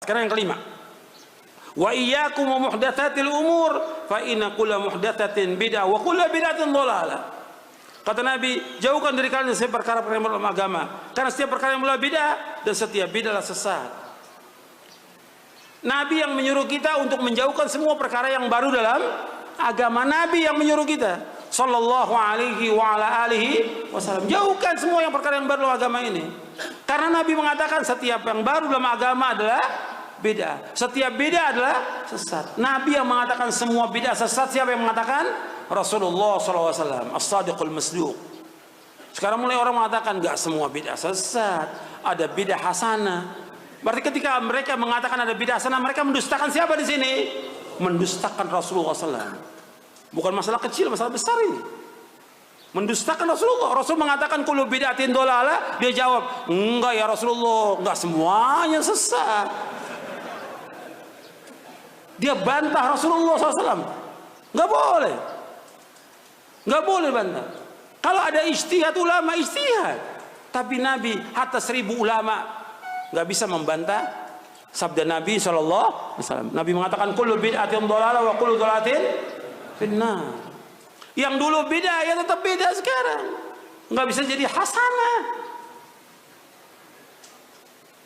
Sekarang yang kelima. Wa iyyakum wa muhdatsatil umur fa inna kulla muhdatsatin bid'ah wa kullu bid'atin dhalalah. Kata Nabi, jauhkan dari kalian setiap perkara-perkara yang dalam agama, karena setiap perkara yang adalah bid'ah dan setiap bid'ah adalah sesat. Nabi yang menyuruh kita untuk menjauhkan semua perkara yang baru dalam agama. Nabi yang menyuruh kita sallallahu alaihi wa ala alihi wasallam, jauhkan semua yang perkara yang baru dalam agama ini. Karena Nabi mengatakan setiap yang baru dalam agama adalah bid'ah. Setiap bid'ah adalah sesat. Nabi yang mengatakan semua bid'ah sesat. Siapa yang mengatakan? Rasulullah SAW, as-sadiqul masduq. Sekarang mulai orang mengatakan enggak semua bid'ah sesat, ada bid'ah hasanah. Berarti ketika mereka mengatakan ada bid'ah hasanah, mereka mendustakan siapa di sini? Mendustakan Rasulullah SAW. Bukan masalah kecil, masalah besar ini. Mendustakan Rasulullah. Rasul mengatakan kullu bid'atin dhalalah, dia jawab, enggak ya Rasulullah, enggak semuanya sesat. Dia bantah Rasulullah SAW. Nggak boleh. Nggak boleh bantah. Kalau ada ijtihad ulama, ijtihad. Tapi Nabi, hatta 1000 ulama nggak bisa membantah sabda Nabi SAW. Nabi mengatakan kullu bid'atin dhalalah wa kullu dhalalatin finnar. Yang dulu bid'ah, ya tetap bid'ah sekarang. Nggak bisa jadi hasanah.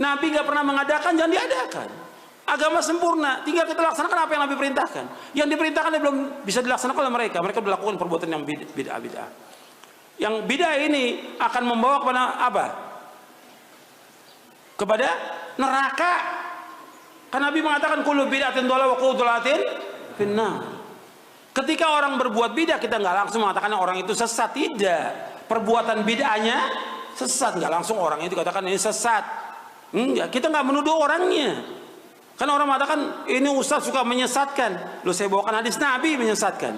Nabi nggak pernah mengadakan, jangan diadakan. Agama sempurna, tinggal kita laksanakan apa yang Nabi perintahkan. Yang diperintahkan belum bisa dilaksanakan oleh mereka. Mereka melakukan perbuatan yang bid'ah. Yang bid'ah ini akan membawa kepada apa? Kepada neraka. Karena Nabi mengatakan kullu bid'atin dhalalah wa kullu dhalalatin finnar. Ketika orang berbuat bid'ah, kita nggak langsung mengatakan orang itu sesat. Tidak. Perbuatan bid'ahnya sesat, nggak langsung orang itu katakan ini sesat. Enggak, kita nggak menuduh orangnya. Karena orang mengatakan ini ustaz suka menyesatkan. Loh, saya bawakan hadis Nabi menyesatkan.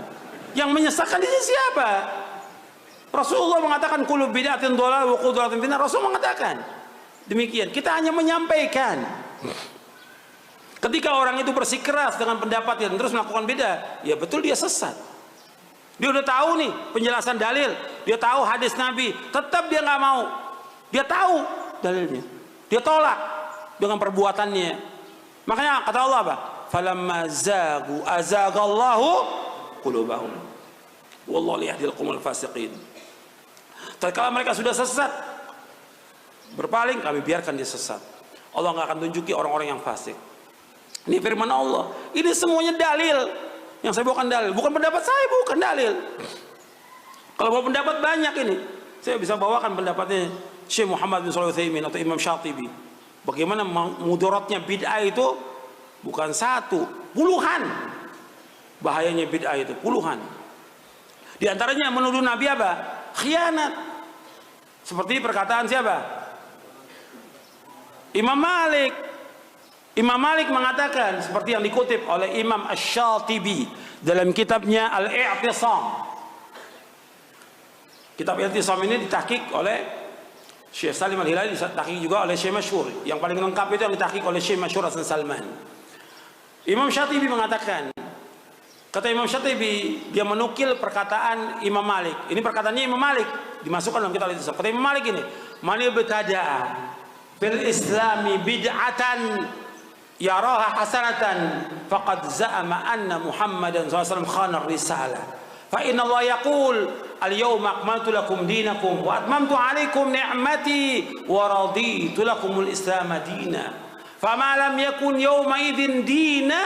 Yang menyesatkan di sini siapa? Rasulullah mengatakan kullu bid'atin dhalalah wa kullu dhalalatin finnar. Rasul mengatakan demikian. Kita hanya menyampaikan. Ketika orang itu bersikeras dengan pendapatnya dan terus melakukan bid'ah, ya betul dia sesat. Dia udah tahu nih penjelasan dalil, dia tahu hadis Nabi, tetap dia nggak mau. Dia tahu dalilnya, dia tolak dengan perbuatannya. Makanya kata Allah apa? Falamma zagu azagallahu qulubahum. Wallahu la yahdil qaumul fasiqin. Tatkala mereka sudah sesat, berpaling, kami biarkan dia sesat. Allah nggak akan tunjuki orang-orang yang fasik. Ini firman Allah. Ini semuanya dalil. Yang saya bawakan dalil, bukan pendapat saya, bukan dalil. Kalau mau pendapat banyak ini, saya bisa bawakan pendapatnya Syekh Muhammad bin Shalih Al-Utsaimin atau Imam Syatibi. Bagaimana mudaratnya bid'ah itu bukan satu, puluhan. Bahayanya bid'ah itu puluhan. Di antaranya menuduh Nabi apa? Khianat. Seperti perkataan siapa? Imam Malik. Imam Malik mengatakan seperti yang dikutip oleh Imam Asy-Syatibi dalam kitabnya Al-I'tisam. Kitab I'tisam ini ditahqiq oleh Syekh Salim Al-Hilali, ditahqiq juga oleh Syekh Masyhur. Yang paling lengkap itu yang ditahqiq oleh Syekh Masyhur Hasan Salman. Imam Syatibi mengatakan, kata Imam Syatibi, dia menukil perkataan Imam Malik. Ini perkataannya Imam Malik, dimasukkan dalam kitab Al-I'tisam. Kata Imam Malik ini, man ibtada'a fil islami bid'atan yaraha hasanatan faqad za'ama anna Muhammadan sallallahu alaihi wasallam khana risalah. Fa inna Allah yaqul al-yawma akmaltu lakum dinakum wa atmamtu alaikum ni'mati wa raditu lakumul islam dina. Fama lam yakun yawma idzin dina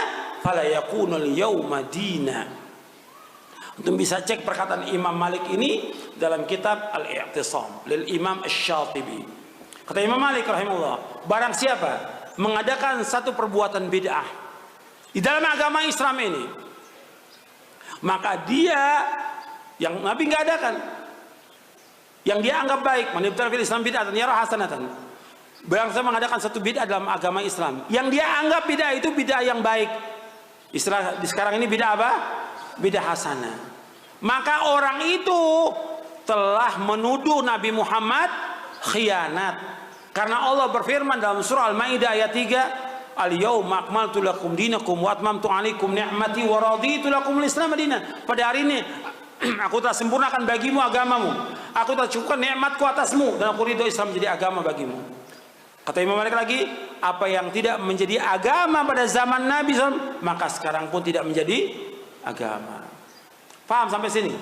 fala yakunul yawma dina. Untuk bisa cek perkataan Imam Malik ini dalam kitab Al-I'tisam lil Imam Asy-Syatibi. Kata Imam Malik rahimahullah, barang siapa mengadakan satu perbuatan bid'ah di dalam agama Islam ini, maka dia yang Nabi nggak adakan, yang dia anggap baik, manibtal fil Islam bid'atan yara hasanatan. Barang siapa mengadakan satu bid'ah dalam agama Islam, yang dia anggap bid'ah itu bid'ah yang baik. Istilah di sekarang ini bid'ah apa? Bid'ah hasanah. Maka orang itu telah menuduh Nabi Muhammad khianat. Karena Allah berfirman dalam surah Al-Maidah ayat 3, al-yawma akmaltu lakum dinakum wa atmamtu alaikum ni'mati wa raditu lakumul islam madinah. Pada hari ini aku telah sempurnakan bagimu agamamu, aku telah cukupkan nikmatku atasmu, dan aku ridho Islam menjadi agama bagimu. Kata Imam Malik lagi, apa yang tidak menjadi agama pada zaman Nabi SAW, maka sekarang pun tidak menjadi agama. Paham sampai sini?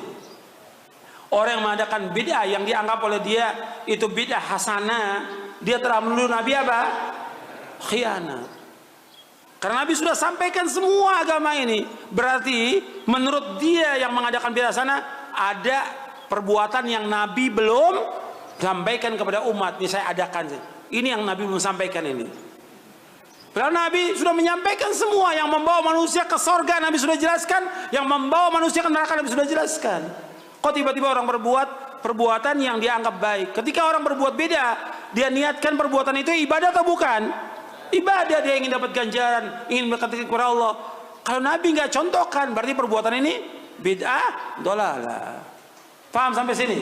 Orang yang mengadakan bid'ah yang dianggap oleh dia itu bid'ah hasanah, dia telah menuduh Nabi apa? Khianat. Karena Nabi sudah sampaikan semua agama ini. Berarti menurut dia yang mengadakan bid'ah hasanah, ada perbuatan yang Nabi belum sampaikan kepada umat. Ini saya adakan. Ini yang Nabi belum sampaikan ini. Padahal Nabi sudah menyampaikan semua. Yang membawa manusia ke sorga Nabi sudah jelaskan. Yang membawa manusia ke neraka Nabi sudah jelaskan. Kok tiba-tiba orang berbuat perbuatan yang dianggap baik? Ketika orang berbuat beda, dia niatkan perbuatan itu ibadah atau bukan? Ibadah, dia ingin dapat ganjaran, ingin mendekatkan kepada Allah. Kalau Nabi nggak contohkan, berarti perbuatan ini bid'ah, dolalah. Paham sampai sini?